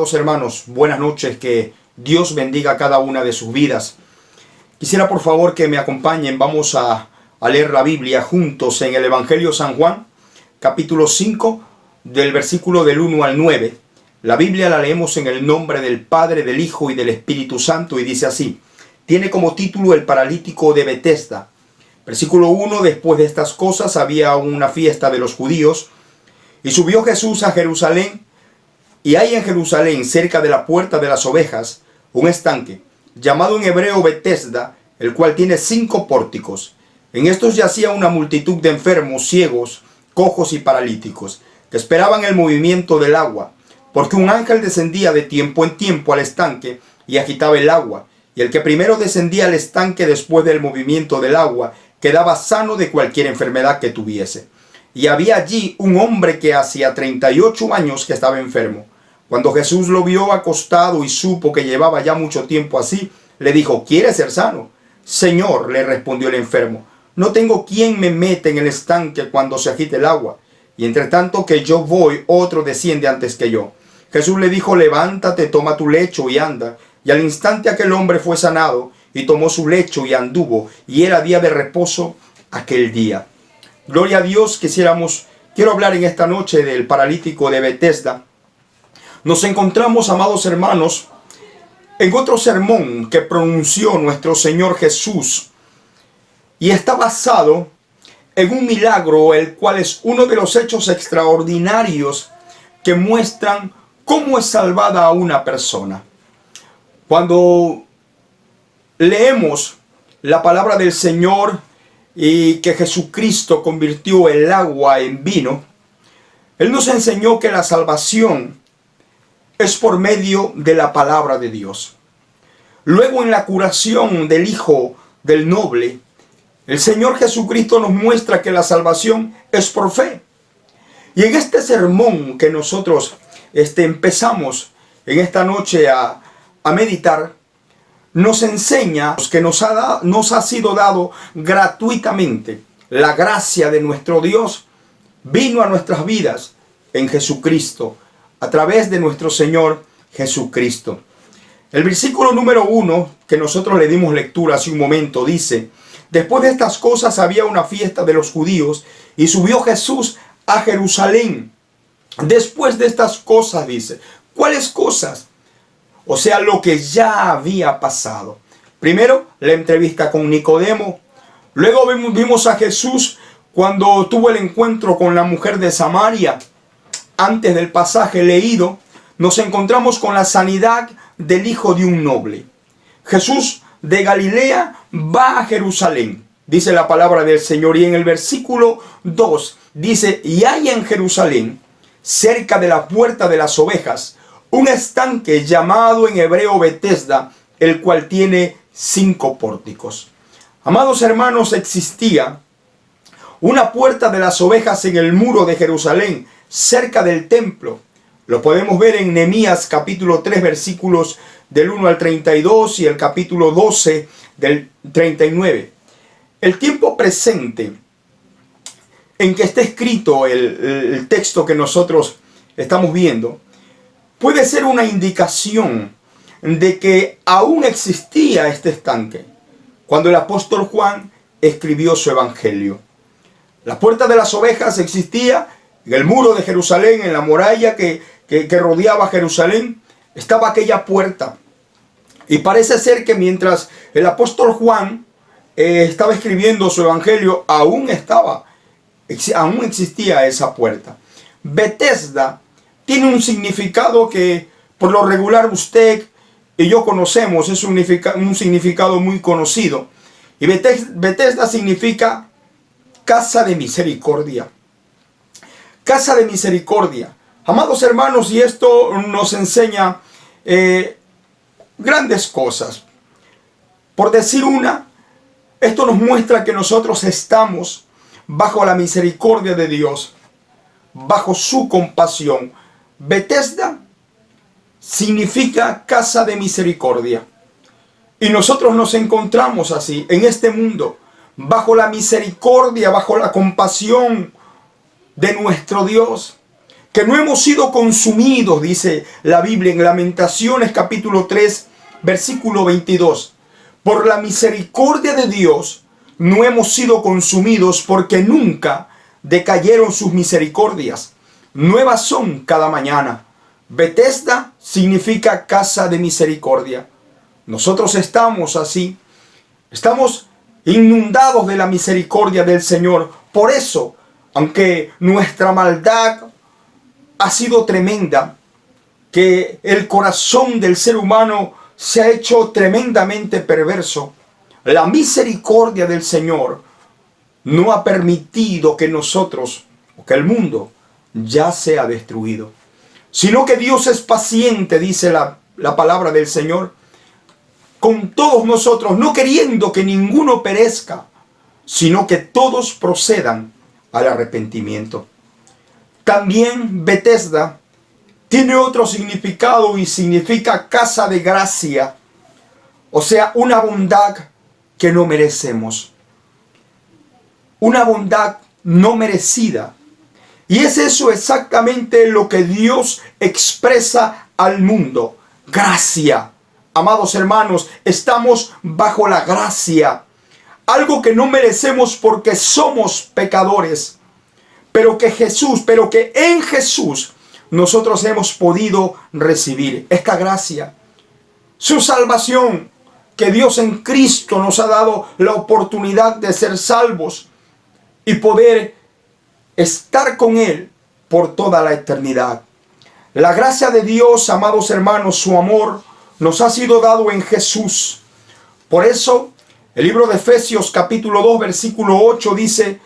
Amados hermanos, buenas noches, que Dios bendiga cada una de sus vidas. Quisiera por favor que me acompañen, vamos a leer la Biblia juntos en el Evangelio de San Juan, capítulo 5, del versículo del 1 al 9. La Biblia la leemos en el nombre del Padre, del Hijo y del Espíritu Santo y dice así. Tiene como título el paralítico de Betesda. Versículo 1, después de estas cosas había una fiesta de los judíos y subió Jesús a Jerusalén. Y hay en Jerusalén, cerca de la puerta de las ovejas, un estanque, llamado en hebreo Betesda, el cual tiene 5 pórticos. En estos yacía una multitud de enfermos, ciegos, cojos y paralíticos, que esperaban el movimiento del agua, porque un ángel descendía de tiempo en tiempo al estanque y agitaba el agua, y el que primero descendía al estanque después del movimiento del agua, quedaba sano de cualquier enfermedad que tuviese. Y había allí un hombre que hacía 38 años que estaba enfermo. Cuando Jesús lo vio acostado y supo que llevaba ya mucho tiempo así, le dijo, ¿quieres ser sano? Señor, le respondió el enfermo, no tengo quien me meta en el estanque cuando se agite el agua, y entre tanto que yo voy, otro desciende antes que yo. Jesús le dijo, levántate, toma tu lecho y anda. Y al instante aquel hombre fue sanado, y tomó su lecho y anduvo, y era día de reposo aquel día. Gloria a Dios. Quiero hablar en esta noche del paralítico de Betesda. Nos encontramos, amados hermanos, en otro sermón que pronunció nuestro Señor Jesús, y está basado en un milagro, el cual es uno de los hechos extraordinarios que muestran cómo es salvada a una persona. Cuando leemos la palabra del Señor y que Jesucristo convirtió el agua en vino, Él nos enseñó que la salvación es por medio de la palabra de Dios. Luego, en la curación del hijo del noble, el Señor Jesucristo nos muestra que la salvación es por fe. Y en este sermón que nosotros empezamos en esta noche a meditar, nos enseña que nos ha sido dado gratuitamente la gracia de nuestro Dios. Vino a nuestras vidas en Jesucristo, a través de nuestro Señor Jesucristo. El versículo número 1, que nosotros le dimos lectura hace un momento, dice, después de estas cosas había una fiesta de los judíos y subió Jesús a Jerusalén. Después de estas cosas, dice, ¿cuáles cosas? O sea, lo que ya había pasado. Primero, la entrevista con Nicodemo. Luego vimos a Jesús cuando tuvo el encuentro con la mujer de Samaria. Antes del pasaje leído, nos encontramos con la sanidad del hijo de un noble. Jesús de Galilea va a Jerusalén, dice la palabra del Señor. Y en el versículo 2 dice, y hay en Jerusalén, cerca de la puerta de las ovejas, un estanque llamado en hebreo Betesda, el cual tiene 5 pórticos. Amados hermanos, existía una puerta de las ovejas en el muro de Jerusalén, cerca del templo. Lo podemos ver en Nehemías capítulo 3, versículos del 1 al 32 y el capítulo 12 del 39. El tiempo presente en que está escrito el texto que nosotros estamos viendo puede ser una indicación de que aún existía este estanque cuando el apóstol Juan escribió su evangelio. La puerta de las ovejas existía en el muro de Jerusalén, en la muralla que rodeaba Jerusalén, estaba aquella puerta. Y parece ser que mientras el apóstol Juan estaba escribiendo su evangelio, aún existía esa puerta. Betesda tiene un significado que por lo regular usted y yo conocemos, es un significado muy conocido. Y Betesda significa casa de misericordia. Casa de misericordia. Amados hermanos, y esto nos enseña grandes cosas. Por decir una, esto nos muestra que nosotros estamos bajo la misericordia de Dios, bajo su compasión. Betesda significa casa de misericordia. Y nosotros nos encontramos así, en este mundo, bajo la misericordia, bajo la compasión de nuestro Dios, que no hemos sido consumidos, dice la Biblia en Lamentaciones capítulo 3, versículo 22. Por la misericordia de Dios no hemos sido consumidos, porque nunca decayeron sus misericordias. Nuevas son cada mañana. Betesda significa casa de misericordia. Nosotros estamos así. Estamos inundados de la misericordia del Señor. Por eso, aunque nuestra maldad ha sido tremenda, que el corazón del ser humano se ha hecho tremendamente perverso, la misericordia del Señor no ha permitido que nosotros, o que el mundo, ya sea destruido. Sino que Dios es paciente, dice la palabra del Señor, con todos nosotros, no queriendo que ninguno perezca, sino que todos procedan al arrepentimiento. También Betesda tiene otro significado y significa casa de gracia, o sea, una bondad que no merecemos, una bondad no merecida. Y es eso exactamente lo que Dios expresa al mundo: gracia. Amados hermanos, estamos bajo la gracia, algo que no merecemos porque somos pecadores, pero que en Jesús nosotros hemos podido recibir esta gracia, su salvación, que Dios en Cristo nos ha dado la oportunidad de ser salvos y poder estar con Él por toda la eternidad. La gracia de Dios, amados hermanos, su amor, nos ha sido dado en Jesús. Por eso, el libro de Efesios capítulo 2, versículo 8 dice: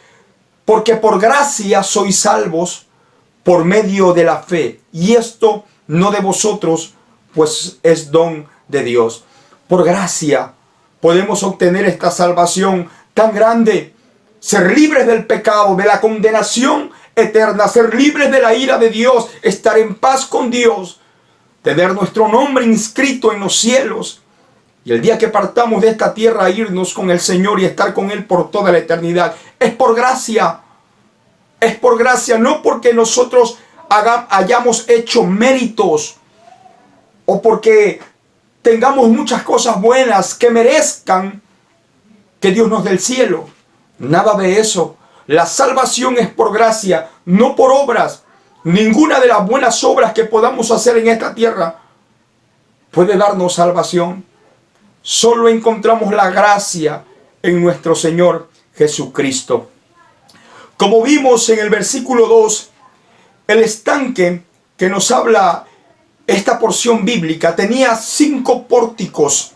porque por gracia sois salvos por medio de la fe, y esto no de vosotros, pues es don de Dios. Por gracia podemos obtener esta salvación tan grande, ser libres del pecado, de la condenación eterna, ser libres de la ira de Dios, estar en paz con Dios, tener nuestro nombre inscrito en los cielos, y el día que partamos de esta tierra irnos con el Señor y estar con Él por toda la eternidad. Es por gracia. Es por gracia, no porque nosotros hayamos hecho méritos o porque tengamos muchas cosas buenas que merezcan que Dios nos dé el cielo. Nada de eso. La salvación es por gracia, no por obras. Ninguna de las buenas obras que podamos hacer en esta tierra puede darnos salvación. Solo encontramos la gracia en nuestro Señor Jesucristo. Como vimos en el versículo 2, el estanque que nos habla esta porción bíblica tenía 5 pórticos.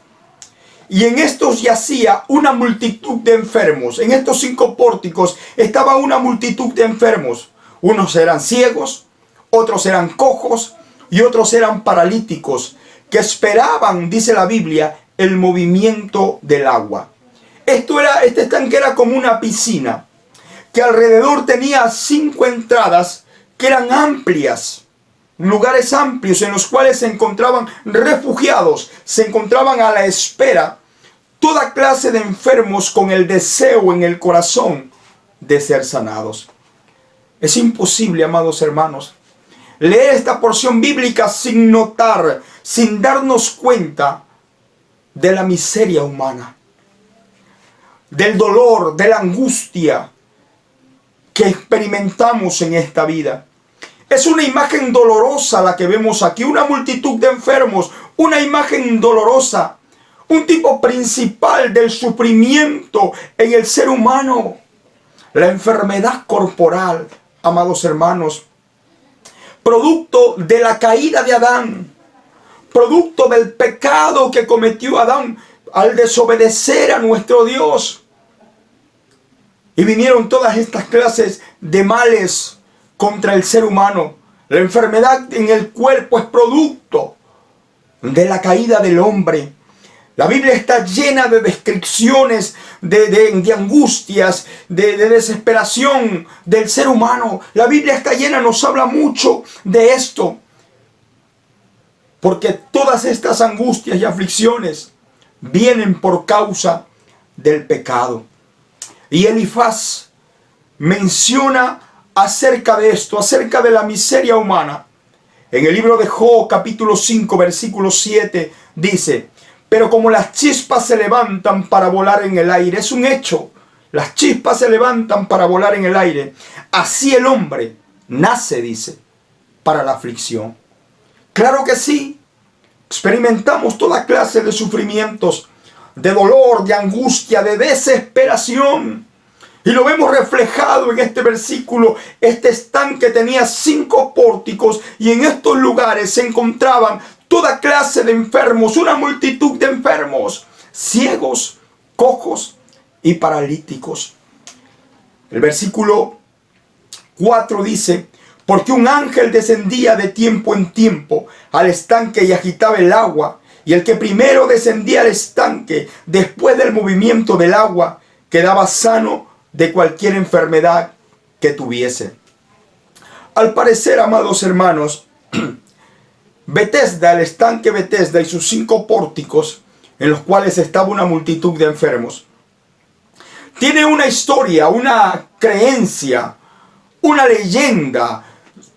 Y en estos yacía una multitud de enfermos. En estos 5 pórticos estaba una multitud de enfermos. Unos eran ciegos, otros eran cojos y otros eran paralíticos, que esperaban, dice la Biblia, el movimiento del agua. Este estanque era como una piscina, que alrededor tenía 5 entradas que eran amplias, lugares amplios en los cuales se encontraban refugiados, se encontraban a la espera toda clase de enfermos con el deseo en el corazón de ser sanados. Es imposible, amados hermanos, leer esta porción bíblica sin notar, sin darnos cuenta de la miseria humana, del dolor, de la angustia que experimentamos en esta vida. Es una imagen dolorosa la que vemos aquí, una multitud de enfermos, una imagen dolorosa, un tipo principal del sufrimiento en el ser humano, la enfermedad corporal, amados hermanos, producto de la caída de Adán, producto del pecado que cometió Adán al desobedecer a nuestro Dios. Y vinieron todas estas clases de males contra el ser humano. La enfermedad en el cuerpo es producto de la caída del hombre. La Biblia está llena de descripciones de angustias, de desesperación del ser humano. La Biblia está llena, nos habla mucho de esto. Porque todas estas angustias y aflicciones vienen por causa del pecado. Y Elifaz menciona acerca de esto, acerca de la miseria humana. En el libro de Job, capítulo 5, versículo 7, dice: pero como las chispas se levantan para volar en el aire, es un hecho, las chispas se levantan para volar en el aire, así el hombre nace, dice, para la aflicción. Claro que sí, experimentamos toda clase de sufrimientos, de dolor, de angustia, de desesperación. Y lo vemos reflejado en este versículo. Este estanque tenía 5 pórticos y en estos lugares se encontraban toda clase de enfermos, una multitud de enfermos, ciegos, cojos y paralíticos. El versículo 4 dice: porque un ángel descendía de tiempo en tiempo al estanque y agitaba el agua, y el que primero descendía al estanque después del movimiento del agua quedaba sano de cualquier enfermedad que tuviese. Al parecer, amados hermanos, Betesda, el estanque Betesda y sus 5 pórticos en los cuales estaba una multitud de enfermos, tiene una historia, una creencia, una leyenda,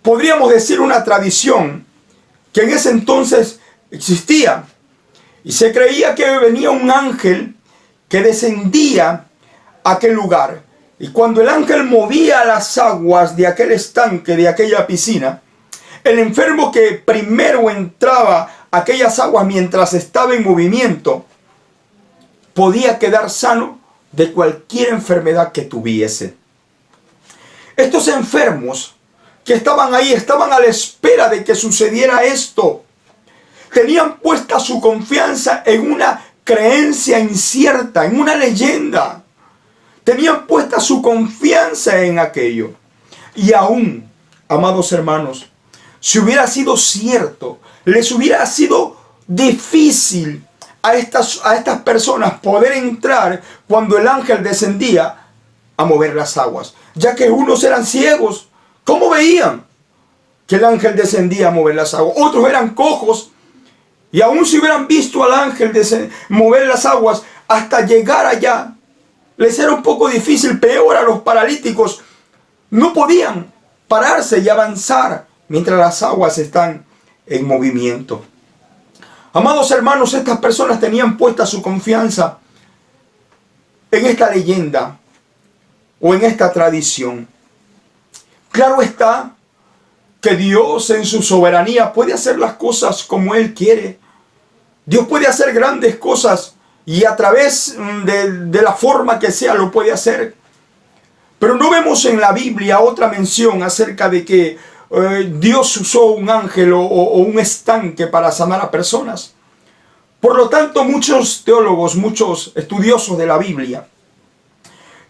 podríamos decir una tradición que en ese entonces existía. Y se creía que venía un ángel que descendía a aquel lugar. Y cuando el ángel movía las aguas de aquel estanque, de aquella piscina, el enfermo que primero entraba a aquellas aguas mientras estaba en movimiento, podía quedar sano de cualquier enfermedad que tuviese. Estos enfermos que estaban ahí, estaban a la espera de que sucediera esto. Tenían puesta su confianza en una creencia incierta, en una leyenda. Tenían puesta su confianza en aquello. Y aún, amados hermanos, si hubiera sido cierto, les hubiera sido difícil a estas personas poder entrar cuando el ángel descendía a mover las aguas, ya que unos eran ciegos. ¿Cómo veían que el ángel descendía a mover las aguas? Otros eran cojos, y aún si hubieran visto al ángel mover las aguas hasta llegar allá, les era un poco difícil. Peor, a los paralíticos no podían pararse y avanzar mientras las aguas están en movimiento. Amados hermanos, estas personas tenían puesta su confianza en esta leyenda o en esta tradición. Claro está que Dios en su soberanía puede hacer las cosas como Él quiere. Dios puede hacer grandes cosas y a través de la forma que sea lo puede hacer. Pero no vemos en la Biblia otra mención acerca de que Dios usó un ángel o un estanque para sanar a personas. Por lo tanto, muchos teólogos, muchos estudiosos de la Biblia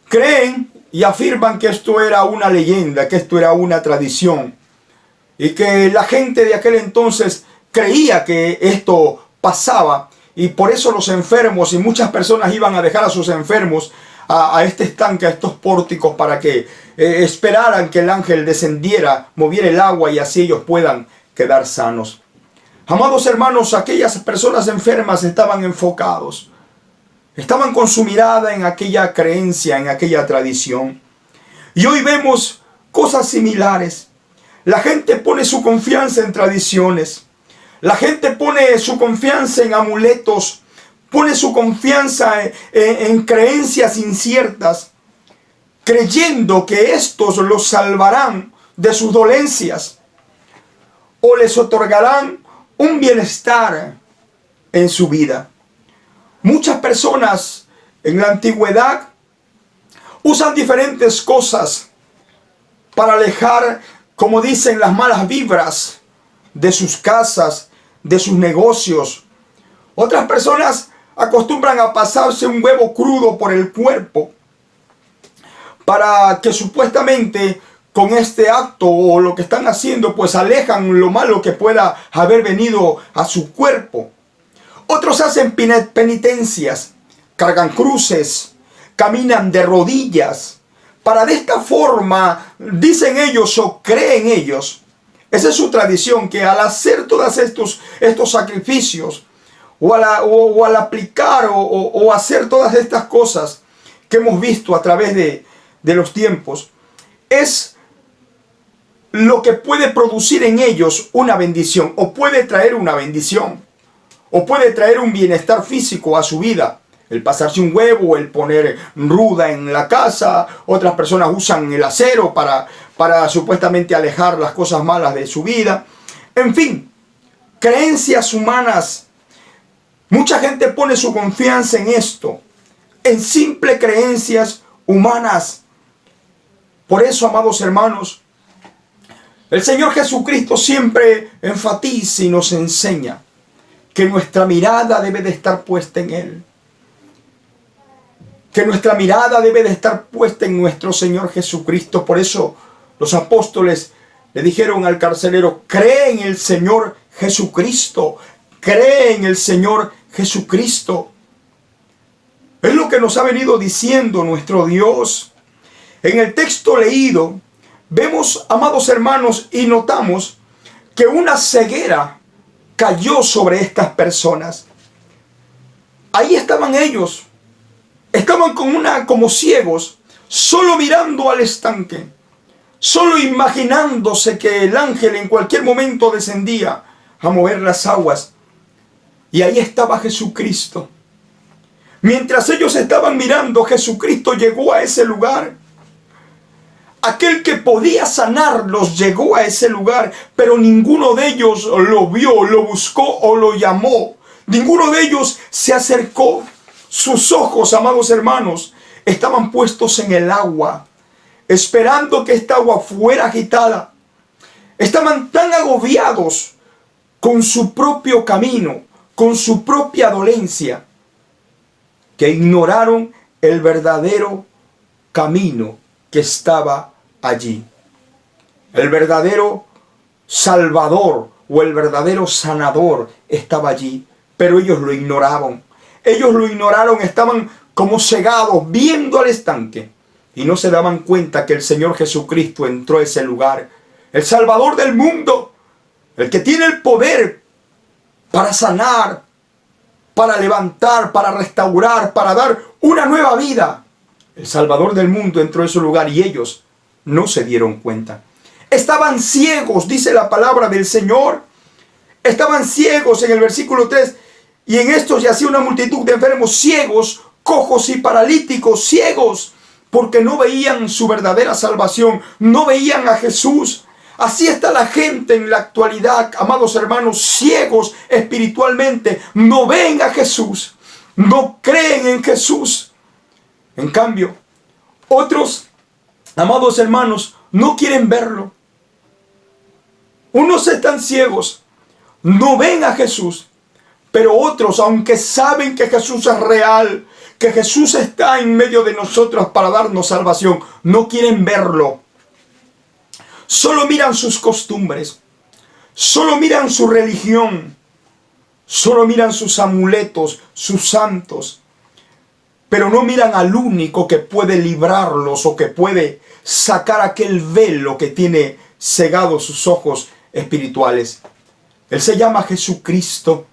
creen y afirman que esto era una leyenda, que esto era una tradición, y que la gente de aquel entonces creía que esto pasaba, y por eso los enfermos y muchas personas iban a dejar a sus enfermos a este estanque, a estos pórticos, para que esperaran que el ángel descendiera, moviera el agua y así ellos puedan quedar sanos. Amados hermanos, aquellas personas enfermas estaban enfocados, estaban con su mirada en aquella creencia, en aquella tradición. Y hoy vemos cosas similares. La gente pone su confianza en tradiciones. La gente pone su confianza en amuletos. Pone su confianza en creencias inciertas, creyendo que estos los salvarán de sus dolencias o les otorgarán un bienestar en su vida. Muchas personas en la antigüedad usan diferentes cosas para alejar, como dicen, las malas vibras de sus casas, de sus negocios. Otras personas acostumbran a pasarse un huevo crudo por el cuerpo para que supuestamente con este acto o lo que están haciendo pues alejan lo malo que pueda haber venido a su cuerpo. Otros hacen penitencias, cargan cruces, caminan de rodillas para de esta forma, dicen ellos o creen ellos, esa es su tradición, que al hacer todos estos sacrificios o al aplicar o hacer todas estas cosas que hemos visto a través de los tiempos, es lo que puede producir en ellos una bendición, o puede traer una bendición, o puede traer un bienestar físico a su vida. El pasarse un huevo, el poner ruda en la casa. Otras personas usan el acero para supuestamente alejar las cosas malas de su vida. En fin, creencias humanas. Mucha gente pone su confianza en esto, en simples creencias humanas. Por eso, amados hermanos, el Señor Jesucristo siempre enfatiza y nos enseña que nuestra mirada debe de estar puesta en Él. Que nuestra mirada debe de estar puesta en nuestro Señor Jesucristo. Por eso los apóstoles le dijeron al carcelero: cree en el Señor Jesucristo. Cree en el Señor Jesucristo. Es lo que nos ha venido diciendo nuestro Dios. En el texto leído, vemos, amados hermanos, y notamos que una ceguera cayó sobre estas personas. Ahí estaban ellos. Estaban como ciegos, solo mirando al estanque, solo imaginándose que el ángel en cualquier momento descendía a mover las aguas. Y ahí estaba Jesucristo. Mientras ellos estaban mirando, Jesucristo llegó a ese lugar. Aquel que podía sanarlos llegó a ese lugar, pero ninguno de ellos lo vio, lo buscó o lo llamó. Ninguno de ellos se acercó. Sus ojos, amados hermanos, estaban puestos en el agua, esperando que esta agua fuera agitada. Estaban tan agobiados con su propio camino, con su propia dolencia, que ignoraron el verdadero camino que estaba allí. El verdadero Salvador o el verdadero sanador estaba allí, pero ellos lo ignoraban. Ellos lo ignoraron, estaban como cegados, viendo al estanque, y no se daban cuenta que el Señor Jesucristo entró a ese lugar. El Salvador del mundo, el que tiene el poder para sanar, para levantar, para restaurar, para dar una nueva vida. El Salvador del mundo entró a ese lugar y ellos no se dieron cuenta. Estaban ciegos, dice la palabra del Señor. Estaban ciegos en el versículo 3. Y en estos yacía una multitud de enfermos, ciegos, cojos y paralíticos, ciegos, porque no veían su verdadera salvación, no veían a Jesús. Así está la gente en la actualidad, amados hermanos, ciegos espiritualmente, no ven a Jesús, no creen en Jesús. En cambio, otros, amados hermanos, no quieren verlo. Unos están ciegos, no ven a Jesús. Pero otros, aunque saben que Jesús es real, que Jesús está en medio de nosotros para darnos salvación, no quieren verlo. Solo miran sus costumbres, solo miran su religión, solo miran sus amuletos, sus santos, pero no miran al único que puede librarlos o que puede sacar aquel velo que tiene cegados sus ojos espirituales. Él se llama Jesucristo.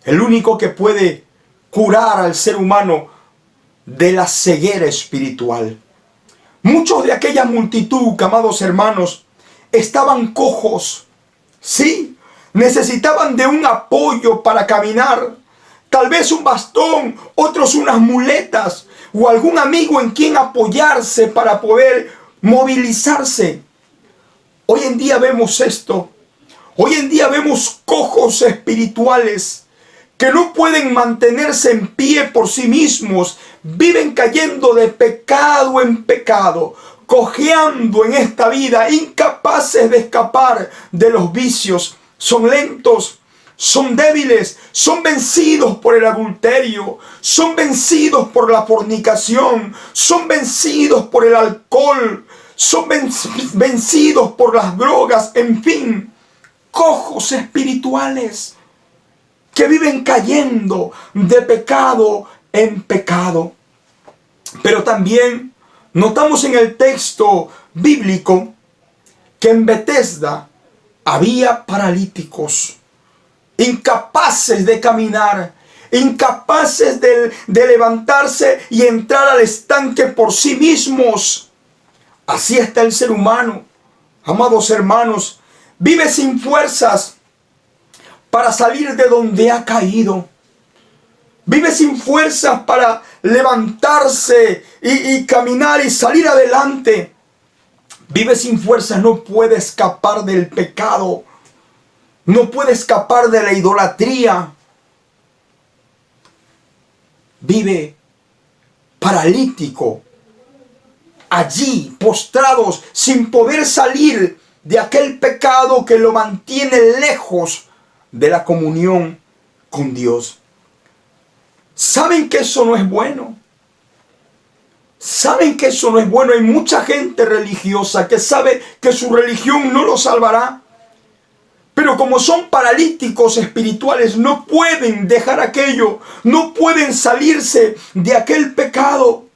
El único que puede curar al ser humano de la ceguera espiritual. Muchos de aquella multitud, amados hermanos, estaban cojos. Sí, necesitaban de un apoyo para caminar. Tal vez un bastón, otros unas muletas o algún amigo en quien apoyarse para poder movilizarse. Hoy en día vemos esto. Hoy en día vemos cojos espirituales que no pueden mantenerse en pie por sí mismos, viven cayendo de pecado en pecado, cojeando en esta vida, incapaces de escapar de los vicios. Son lentos, son débiles, son vencidos por el adulterio, son vencidos por la fornicación, son vencidos por el alcohol, son vencidos por las drogas, en fin, cojos espirituales que viven cayendo de pecado en pecado. Pero también notamos en el texto bíblico que en Betesda había paralíticos, incapaces de caminar, incapaces de levantarse y entrar al estanque por sí mismos. Así está el ser humano, amados hermanos, vive sin fuerzas para salir de donde ha caído. Vive sin fuerzas para levantarse y caminar y salir adelante. Vive sin fuerzas, no puede escapar del pecado. No puede escapar de la idolatría. Vive paralítico, allí postrados, sin poder salir de aquel pecado que lo mantiene lejos de la comunión con Dios. ¿Saben que eso no es bueno? ¿Saben que eso no es bueno? Hay mucha gente religiosa que sabe que su religión no lo salvará. Pero como son paralíticos espirituales, no pueden dejar aquello. No pueden salirse de aquel pecado.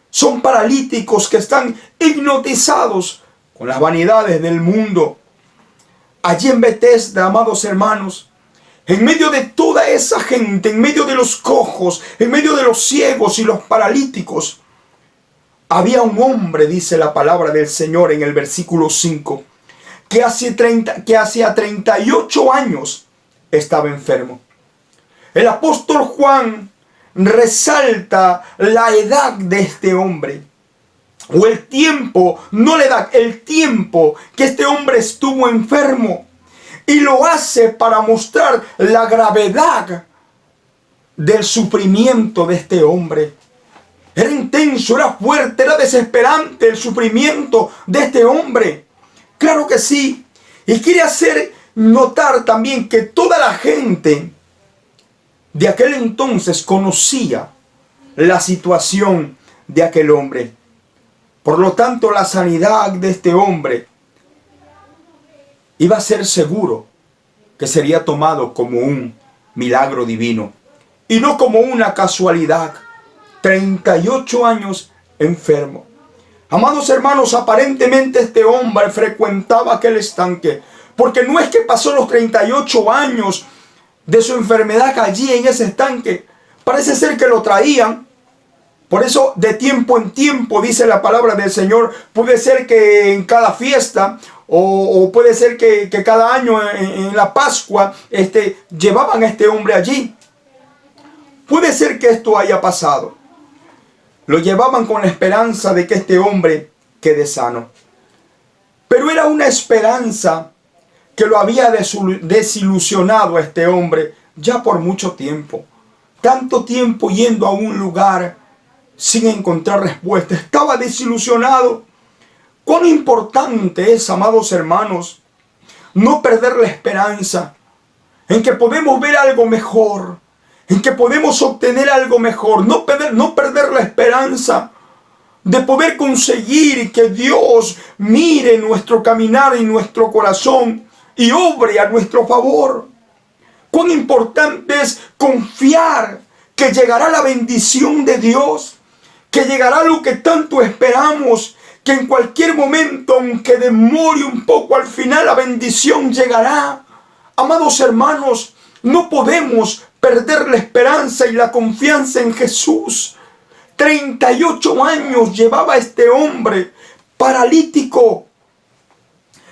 Son paralíticos que están hipnotizados con las vanidades del mundo. Allí en Betesda, amados hermanos, en medio de toda esa gente, en medio de los cojos, en medio de los ciegos y los paralíticos, había un hombre, dice la palabra del Señor en el versículo 5, que hacía 38 años estaba enfermo. El apóstol Juan resalta la edad de este hombre, o el tiempo, no la edad, el tiempo que este hombre estuvo enfermo, y lo hace para mostrar la gravedad del sufrimiento de este hombre. Era intenso, era fuerte, era desesperante el sufrimiento de este hombre. Claro que sí. Y quiere hacer notar también que toda la gente de aquel entonces conocía la situación de aquel hombre. Por lo tanto, la sanidad de este hombre iba a ser seguro que sería tomado como un milagro divino y no como una casualidad. 38 años enfermo. Amados hermanos, aparentemente este hombre frecuentaba aquel estanque, porque no es que pasó los 38 años de su enfermedad allí en ese estanque. Parece ser que lo traían. Por eso de tiempo en tiempo, dice la palabra del Señor, puede ser que en cada fiesta o puede ser que cada año en la Pascua llevaban a este hombre allí. Puede ser que esto haya pasado. Lo llevaban con la esperanza de que este hombre quede sano. Pero era una esperanza que lo había desilusionado a este hombre ya por mucho tiempo. Tanto tiempo yendo a un lugar sin encontrar respuesta. Estaba desilusionado. Cuán importante es, amados hermanos, no perder la esperanza en que podemos ver algo mejor, en que podemos obtener algo mejor. No perder la esperanza de poder conseguir que Dios mire nuestro caminar y nuestro corazón y obre a nuestro favor. Cuán importante es confiar que llegará la bendición de Dios, que llegará lo que tanto esperamos, que en cualquier momento, aunque demore un poco, al final la bendición llegará. Amados hermanos, no podemos perder la esperanza y la confianza en Jesús. 38 años llevaba este hombre paralítico.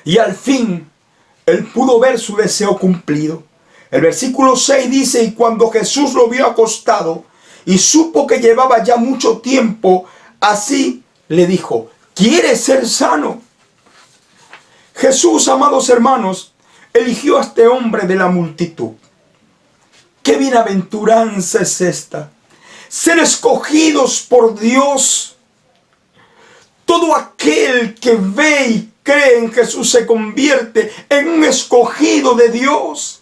Y al fin, él pudo ver su deseo cumplido. El versículo 6 dice, y cuando Jesús lo vio acostado y supo que llevaba ya mucho tiempo así, le dijo, ¿quieres ser sano? Jesús, amados hermanos, eligió a este hombre de la multitud. ¡Qué bienaventuranza es esta! Ser escogidos por Dios. Todo aquel que ve y cree en Jesús se convierte en un escogido de Dios.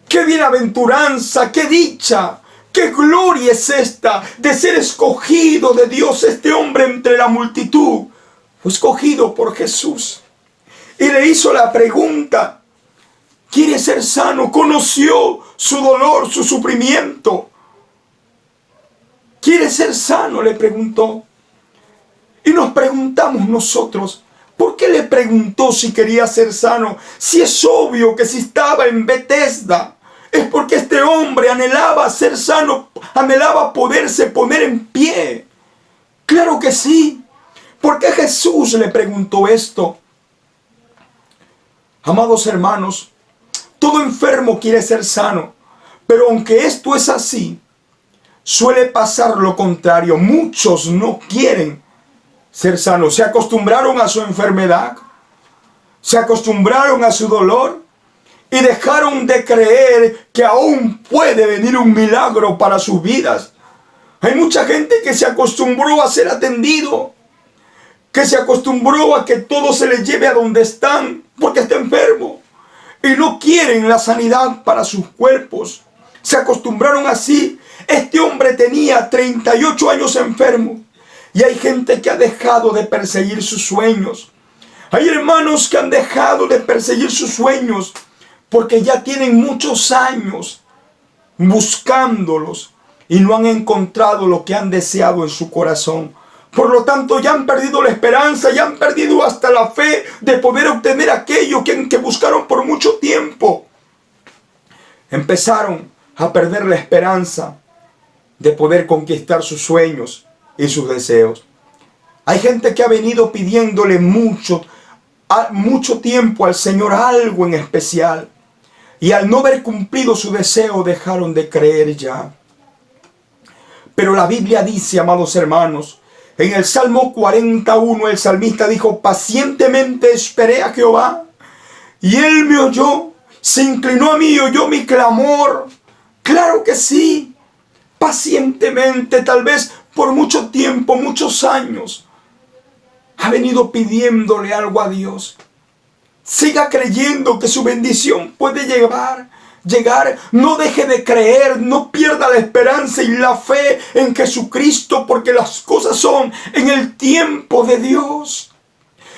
¡Qué bienaventuranza, qué dicha, qué gloria es esta de ser escogido de Dios! Este hombre entre la multitud fue escogido por Jesús y le hizo la pregunta, ¿quiere ser sano? Conoció su dolor, su sufrimiento. ¿Quiere ser sano?, le preguntó. Y nos preguntamos nosotros, ¿por qué le preguntó si quería ser sano? Si es obvio que si estaba en Betesda, es porque este hombre anhelaba ser sano, anhelaba poderse poner en pie. Claro que sí, ¿Por qué Jesús le preguntó esto? Amados hermanos, todo enfermo quiere ser sano, pero aunque esto es así, suele pasar lo contrario. Muchos no quieren ser sanos. Se acostumbraron a su enfermedad, se acostumbraron a su dolor y dejaron de creer que aún puede venir un milagro para sus vidas. Hay mucha gente que se acostumbró a ser atendido, que se acostumbró a que todo se les lleve a donde están porque está enfermo y no quieren la sanidad para sus cuerpos. Se acostumbraron así. Este hombre tenía 38 años enfermo y hay gente que ha dejado de perseguir sus sueños. Hay hermanos que han dejado de perseguir sus sueños porque ya tienen muchos años buscándolos y no han encontrado lo que han deseado en su corazón. Por lo tanto, ya han perdido la esperanza, ya han perdido hasta la fe de poder obtener aquello que buscaron por mucho tiempo. Empezaron a perder la esperanza de poder conquistar sus sueños y sus deseos. Hay gente que ha venido pidiéndole mucho tiempo al Señor algo en especial. Y al no haber cumplido su deseo, dejaron de creer ya. Pero la Biblia dice, amados hermanos, en el Salmo 41, el salmista dijo: pacientemente esperé a Jehová, y Él me oyó, se inclinó a mí y oyó mi clamor. Claro que sí, pacientemente, tal vez por mucho tiempo, muchos años, ha venido pidiéndole algo a Dios. Siga creyendo que su bendición puede llegar. No deje de creer, no pierda la esperanza y la fe en Jesucristo, porque las cosas son en el tiempo de Dios.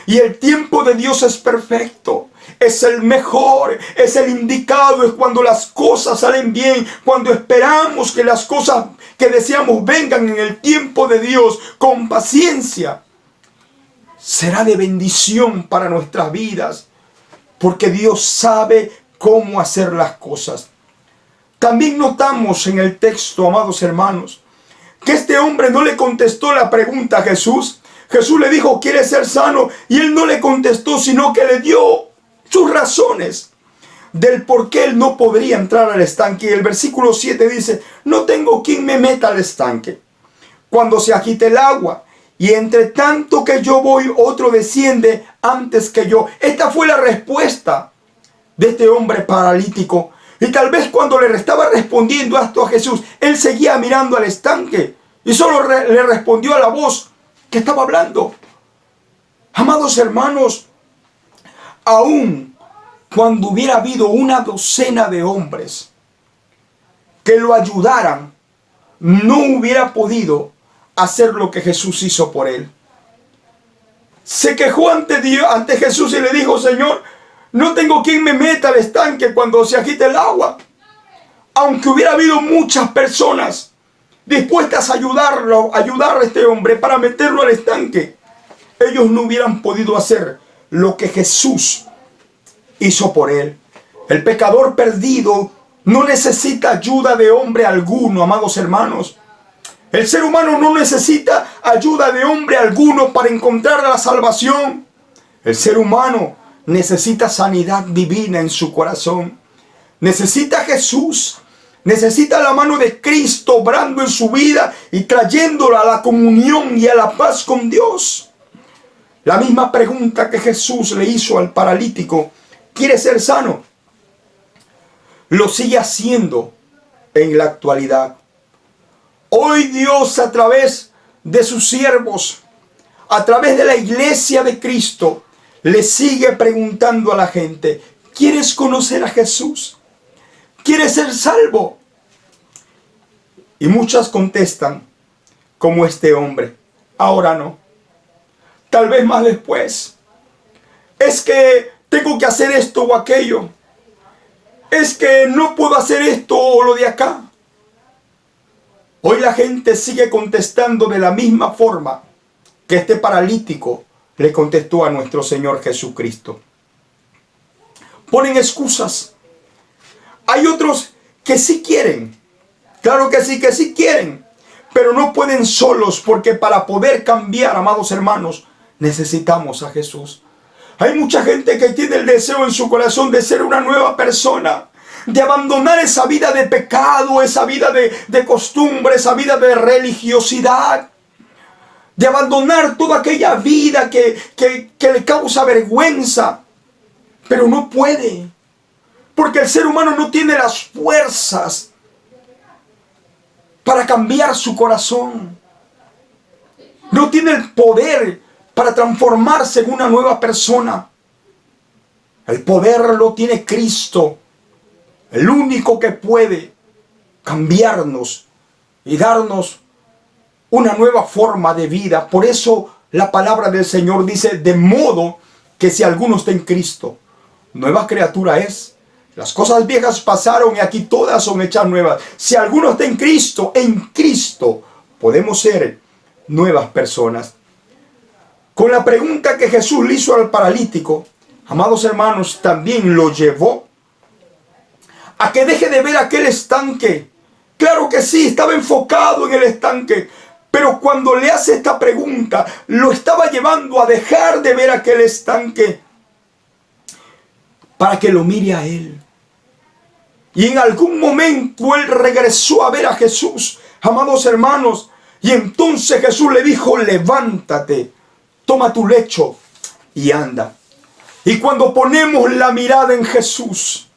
Y el tiempo de Dios es perfecto, es el mejor, es el indicado, es cuando las cosas salen bien, cuando esperamos que las cosas que deseamos vengan en el tiempo de Dios con paciencia. Será de bendición para nuestras vidas, porque Dios sabe cómo hacer las cosas. También notamos en el texto, amados hermanos, que este hombre no le contestó la pregunta a Jesús. Jesús le dijo: ¿quieres ser sano? Y él no le contestó, sino que le dio sus razones del por qué él no podría entrar al estanque. Y el versículo 7 dice: no tengo quien me meta al estanque cuando se agite el agua, y entre tanto que yo voy, otro desciende antes que yo. Esta fue la respuesta de este hombre paralítico. Y tal vez cuando le estaba respondiendo esto a Jesús, él seguía mirando al estanque y solo le respondió a la voz que estaba hablando. Amados hermanos, aún cuando hubiera habido una docena de hombres que lo ayudaran, no hubiera podido hacer lo que Jesús hizo por él. Se quejó ante Dios, ante Jesús, y le dijo: Señor, no tengo quien me meta al estanque cuando se agite el agua. Aunque hubiera habido muchas personas dispuestas a ayudar a este hombre para meterlo al estanque, ellos no hubieran podido hacer lo que Jesús hizo por él. El pecador perdido no necesita ayuda de hombre alguno, amados hermanos. El ser humano no necesita ayuda de hombre alguno para encontrar la salvación. El ser humano necesita sanidad divina en su corazón. Necesita a Jesús. Necesita la mano de Cristo obrando en su vida y trayéndola a la comunión y a la paz con Dios. La misma pregunta que Jesús le hizo al paralítico: ¿quieres ser sano?, lo sigue haciendo en la actualidad. Hoy Dios, a través de sus siervos, a través de la iglesia de Cristo, le sigue preguntando a la gente: ¿quieres conocer a Jesús? ¿Quieres ser salvo? Y muchas contestan como este hombre: ahora no, tal vez más después. Es que tengo que hacer esto o aquello. Es que no puedo hacer esto o lo de acá. Hoy la gente sigue contestando de la misma forma que este paralítico le contestó a nuestro Señor Jesucristo. Ponen excusas. Hay otros que sí quieren. Claro que sí quieren. Pero no pueden solos, porque para poder cambiar, amados hermanos, necesitamos a Jesús. Hay mucha gente que tiene el deseo en su corazón de ser una nueva persona, de abandonar esa vida de pecado, esa vida de costumbre, esa vida de religiosidad, de abandonar toda aquella vida que le causa vergüenza, pero no puede, porque el ser humano no tiene las fuerzas para cambiar su corazón, no tiene el poder para transformarse en una nueva persona. El poder lo tiene Cristo, el único que puede cambiarnos y darnos una nueva forma de vida. Por eso la palabra del Señor dice, de modo que si alguno está en Cristo, nueva criatura es. Las cosas viejas pasaron y aquí todas son hechas nuevas. Si alguno está en Cristo podemos ser nuevas personas. Con la pregunta que Jesús le hizo al paralítico, amados hermanos, también lo llevó a que deje de ver aquel estanque. Claro que sí, estaba enfocado en el estanque, pero cuando le hace esta pregunta, lo estaba llevando a dejar de ver aquel estanque para que lo mire a él. Y en algún momento él regresó a ver a Jesús, amados hermanos, y entonces Jesús le dijo, levántate, toma tu lecho y anda. Y cuando ponemos la mirada en Jesús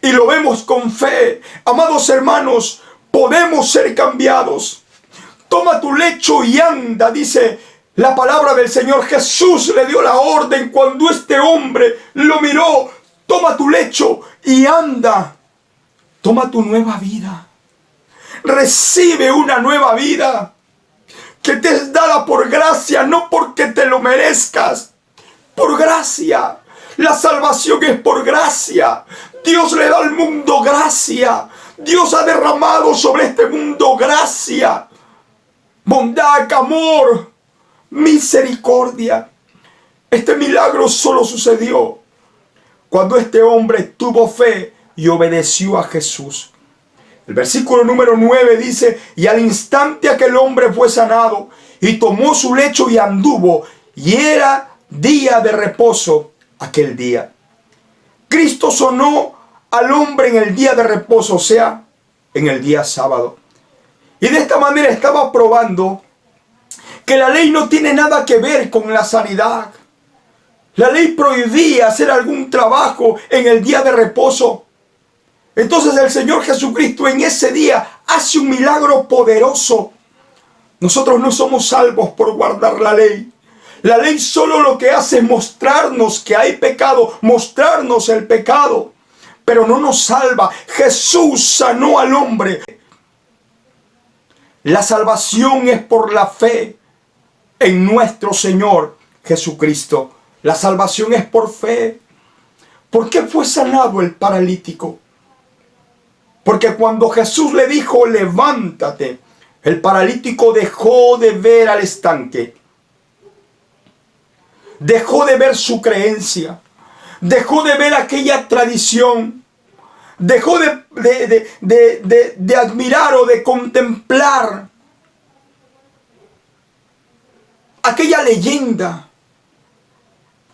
y lo vemos con fe, amados hermanos, podemos ser cambiados. Toma tu lecho y anda, dice la palabra del Señor. Jesús le dio la orden cuando este hombre lo miró. Toma tu lecho y anda. Toma tu nueva vida. Recibe una nueva vida que te es dada por gracia, no porque te lo merezcas. Por gracia. La salvación es por gracia. Dios le da al mundo gracia. Dios ha derramado sobre este mundo gracia, bondad, amor, misericordia. Este milagro solo sucedió cuando este hombre tuvo fe y obedeció a Jesús. El versículo número 9 dice, y al instante aquel hombre fue sanado y tomó su lecho y anduvo, y era día de reposo aquel día. Cristo sanó al hombre en el día de reposo, o sea, en el día sábado. Y de esta manera estaba probando que la ley no tiene nada que ver con la sanidad. La ley prohibía hacer algún trabajo en el día de reposo. Entonces el Señor Jesucristo en ese día hace un milagro poderoso. Nosotros no somos salvos por guardar la ley. La ley solo lo que hace es mostrarnos que hay pecado, mostrarnos el pecado, pero no nos salva. Jesús sanó al hombre. La salvación es por la fe en nuestro Señor Jesucristo. La salvación es por fe. ¿Por qué fue sanado el paralítico? Porque cuando Jesús le dijo, levántate, el paralítico dejó de ver al estanque. Dejó de ver su creencia. Dejó de ver aquella tradición. Dejó de admirar o de contemplar aquella leyenda.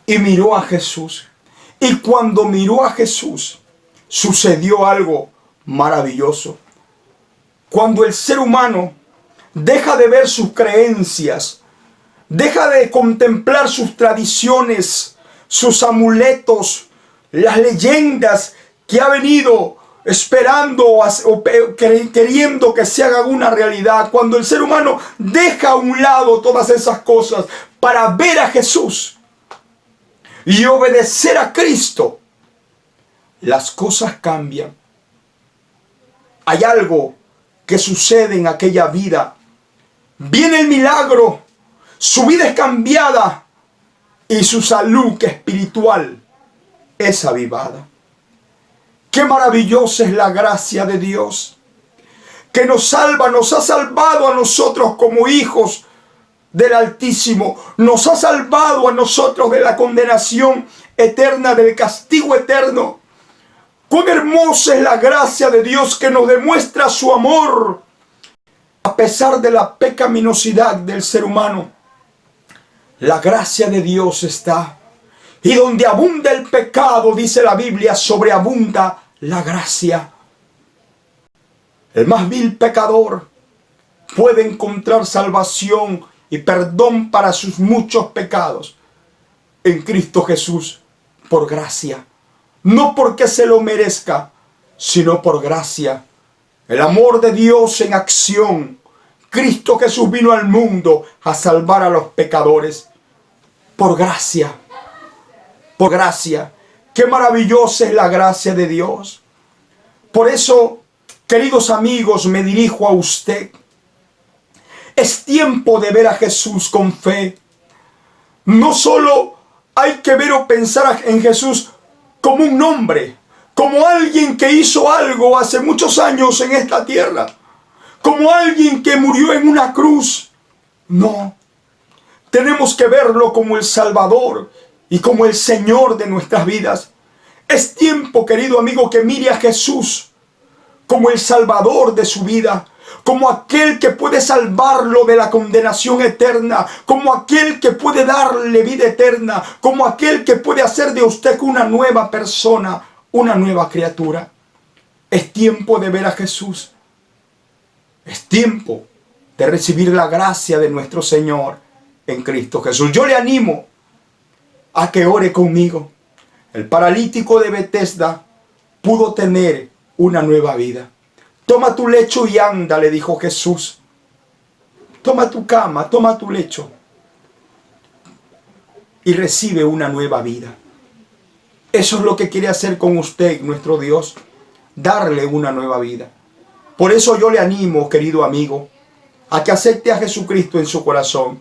Y miró a Jesús. Y cuando miró a Jesús, sucedió algo maravilloso. Cuando el ser humano deja de ver sus creencias, deja de contemplar sus tradiciones, sus amuletos, las leyendas que ha venido esperando o queriendo que se haga una realidad. Cuando el ser humano deja a un lado todas esas cosas para ver a Jesús y obedecer a Cristo, las cosas cambian. Hay algo que sucede en aquella vida. Viene el milagro. Su vida es cambiada y su salud espiritual es avivada. Qué maravillosa es la gracia de Dios, que nos salva, nos ha salvado a nosotros como hijos del Altísimo, nos ha salvado a nosotros de la condenación eterna, del castigo eterno. Cuán hermosa es la gracia de Dios que nos demuestra su amor a pesar de la pecaminosidad del ser humano. la gracia de Dios está. Y donde abunda el pecado, dice la Biblia, sobreabunda la gracia. El más vil pecador puede encontrar salvación y perdón para sus muchos pecados en Cristo Jesús, por gracia. No porque se lo merezca, sino por gracia. El amor de Dios en acción. Cristo Jesús vino al mundo a salvar a los pecadores. Por gracia. Por gracia. Qué maravillosa es la gracia de Dios. Por eso, queridos amigos, me dirijo a usted. Es tiempo de ver a Jesús con fe. No solo hay que ver o pensar en Jesús como un nombre, como alguien que hizo algo hace muchos años en esta tierra, como alguien que murió en una cruz. No, tenemos que verlo como el Salvador y como el Señor de nuestras vidas. Es tiempo, querido amigo, que mire a Jesús como el Salvador de su vida, como aquel que puede salvarlo de la condenación eterna, como aquel que puede darle vida eterna, como aquel que puede hacer de usted una nueva persona, una nueva criatura. Es tiempo de ver a Jesús. Es tiempo de recibir la gracia de nuestro Señor en Cristo Jesús. Yo le animo a que ore conmigo. El paralítico de Betesda pudo tener una nueva vida. Toma tu lecho y anda, le dijo Jesús. Toma tu cama, toma tu lecho y recibe una nueva vida. Eso es lo que quiere hacer con usted, nuestro Dios, darle una nueva vida. Por eso yo le animo, querido amigo, a que acepte a Jesucristo en su corazón,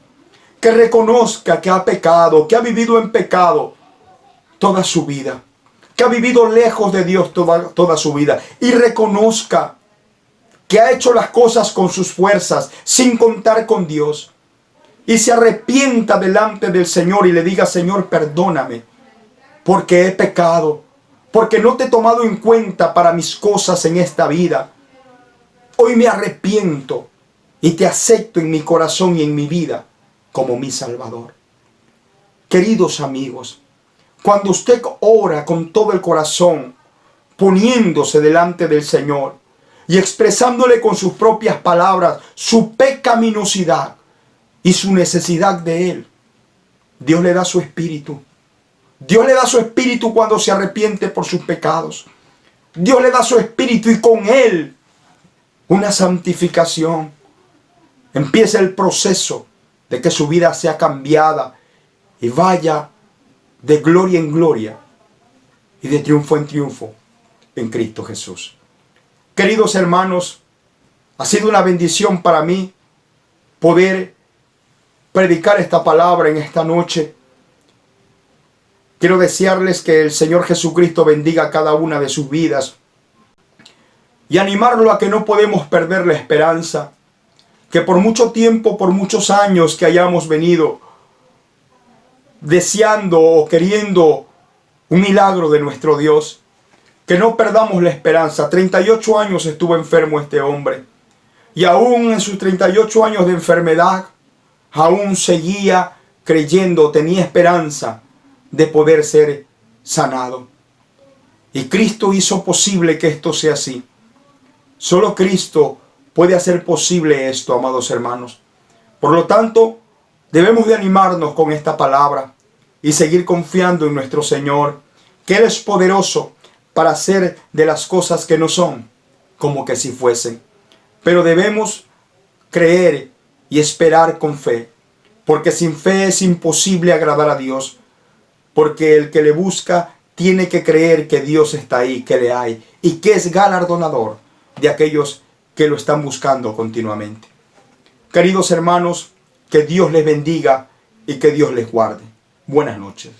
que reconozca que ha pecado, que ha vivido en pecado toda su vida, que ha vivido lejos de Dios toda su vida, y reconozca que ha hecho las cosas con sus fuerzas, sin contar con Dios, y se arrepienta delante del Señor y le diga: Señor, perdóname, porque he pecado, porque no te he tomado en cuenta para mis cosas en esta vida. Hoy me arrepiento y te acepto en mi corazón y en mi vida como mi Salvador. Queridos amigos, cuando usted ora con todo el corazón, poniéndose delante del Señor y expresándole con sus propias palabras su pecaminosidad y su necesidad de Él, Dios le da su espíritu. Dios le da su espíritu cuando se arrepiente por sus pecados. Dios le da su espíritu y con Él una santificación. Empieza el proceso de que su vida sea cambiada y vaya de gloria en gloria y de triunfo en triunfo en Cristo Jesús. Queridos hermanos, ha sido una bendición para mí poder predicar esta palabra en esta noche. Quiero desearles que el Señor Jesucristo bendiga cada una de sus vidas y animarlo a que no podemos perder la esperanza, que por mucho tiempo, por muchos años que hayamos venido deseando o queriendo un milagro de nuestro Dios, que no perdamos la esperanza. 38 años estuvo enfermo este hombre, y aún en sus 38 años de enfermedad, aún seguía creyendo, tenía esperanza de poder ser sanado. Y Cristo hizo posible que esto sea así. Solo Cristo puede hacer posible esto, amados hermanos. Por lo tanto, debemos de animarnos con esta palabra y seguir confiando en nuestro Señor, que Él es poderoso para hacer de las cosas que no son como que si fuesen. Pero debemos creer y esperar con fe, porque sin fe es imposible agradar a Dios, porque el que le busca tiene que creer que Dios está ahí, que le hay, y que es galardonador de aquellos que lo están buscando continuamente. Queridos hermanos, que Dios les bendiga y que Dios les guarde. Buenas noches.